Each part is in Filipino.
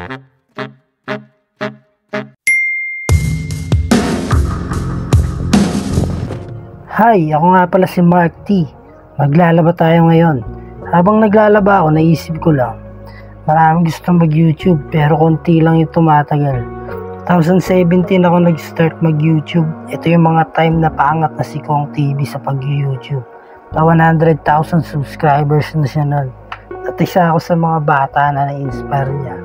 Hi, ako nga pala si Mark T. Maglalaba tayo ngayon. Habang naglalaba ako, naisip ko lang, maraming gusto mag-YouTube pero konti lang yung tumatagal. 2017 ako nag-start mag-YouTube. Ito yung mga time na paangat na si Kong TV sa pag-YouTube. Na 100,000 subscribers na siya nun. At isa ako sa mga bata na na-inspire niya.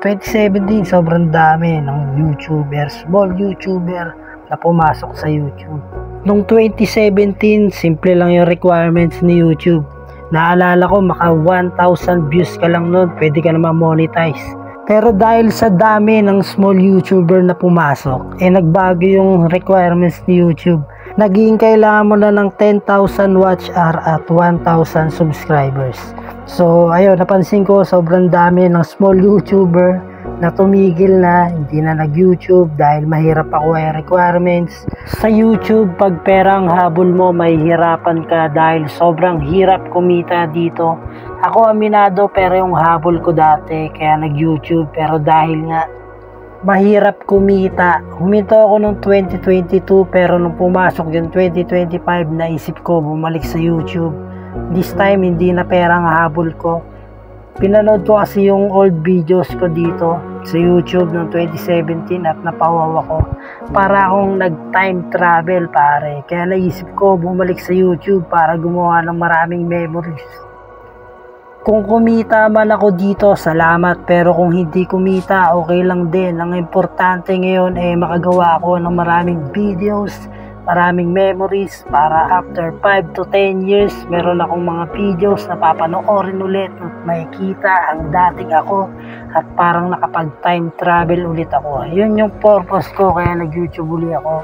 2017, sobrang dami ng YouTuber, small YouTuber na pumasok sa YouTube. Noong 2017, simple lang yung requirements ni YouTube. Naalala ko, maka 1,000 views ka lang nun, pwede ka na ma-monetize. Pero dahil sa dami ng small YouTuber na pumasok, nagbago yung requirements ni YouTube. Naging kailangan mo na ng 10,000 watch hour at 1,000 subscribers. So, ayun, napansin ko, sobrang dami ng small YouTuber na tumigil na, hindi na nag-YouTube dahil mahirap ako ay requirements. Sa YouTube, pag perang habol mo, mahihirapan ka dahil sobrang hirap kumita dito. Ako aminado, pero yung habol ko dati, kaya nag-YouTube, pero dahil nga mahirap kumita. Huminto ako noong 2022, pero nung pumasok yung 2025, naisip ko bumalik sa YouTube. This time, hindi na perang habol ko. Pinanood ko kasi yung old videos ko dito sa YouTube noong 2017 at napawawa ko. Para akong nag-time travel, pare. Kaya naisip ko bumalik sa YouTube para gumawa ng maraming memories. Kung kumita man ako dito, salamat. Pero kung hindi kumita, okay lang din. Ang importante ngayon ay makagawa ako ng maraming videos, maraming memories para after 5 to 10 years meron akong mga videos na papanoorin ulit at makikita ang dating ako at parang nakapag time travel ulit ako. Yun yung purpose ko kaya nag YouTube ulit ako.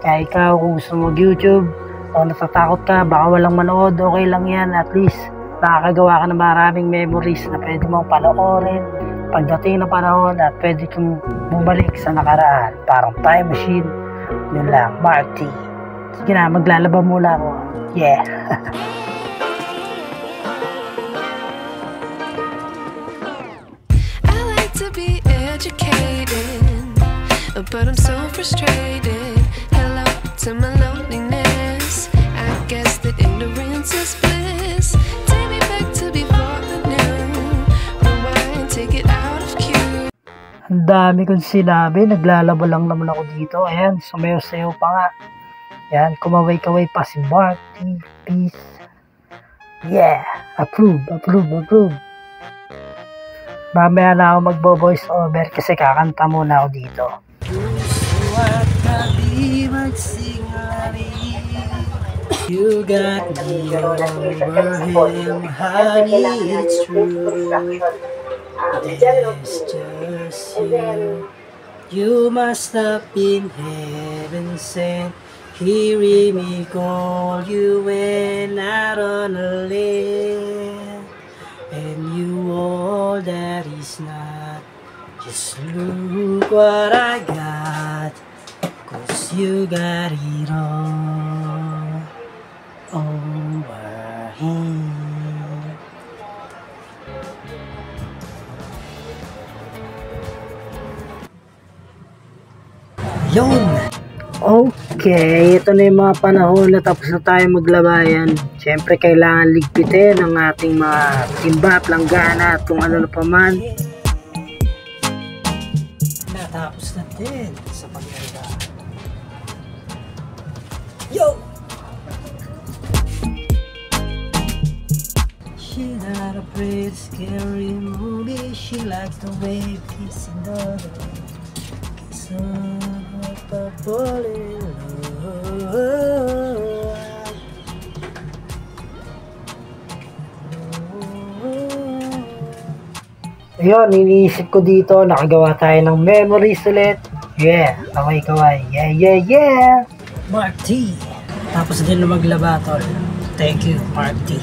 Kaya ikaw kung gusto mo mag YouTube o natatakot ka baka walang manood, okay lang yan. At least nakakagawa ka ng maraming memories na pwede mong panoorin pagdating ng panahon at pwede kang bumalik sa nakaraan, parang time machine. Yun lang, Mark T. Sige na, maglalaba muna ako. Yeah. I like to be educated, but I'm so frustrated. Hello to my loneliness. I guess that ignorance is bliss. Take me back to before the new. Rewind, take it out of cue. Ang dami kong sinabi, naglalaba lang naman ako dito. Ayan, sumayo-sayo pa nga. Ayan, kumaway-kaway pa si Mark T. Peace. Yeah, approve. Mamaya na ako magbo-voice over kasi kakanta muna ako dito. Puso at tabi magsingali, you got me over him, honey, it's true. It's just you. You must have been heaven sent, hearing me call you when out on a limb. And you all that is not. Just look what I got, 'cause you got it all over him. Yun! Okay, ito na yung mga panahon na tapos na tayo maglabayan. Siyempre kailangan ligpitin ang ating mga timba, planggana at kung ano na pa man. Natapos na din sa paglaba. Yo! She's not afraid, scary movie. She likes the way kissing the fall in love. Ayun, iniisip ko dito, nakagawa tayo ng memories ulit. Yeah, kaway-kaway. Yeah. Mark T. Tapos din na maglaba, tol. Thank you, Mark T.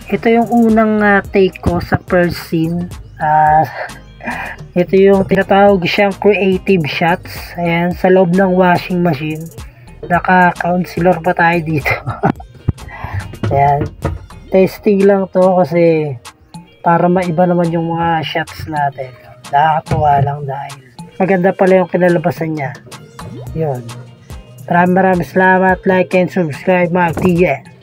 Ito yung unang take ko sa first scene. Ito yung tinatawag siyang creative shots. Ayan, sa loob ng washing machine. Naka-counselor pa tayo dito. Ayan. Testing lang to kasi para maiba naman yung mga shots natin. Nakakatuwa lang dahil maganda pala yung kinalabasan niya. Yun. Maraming salamat. Like and subscribe mga tigyan.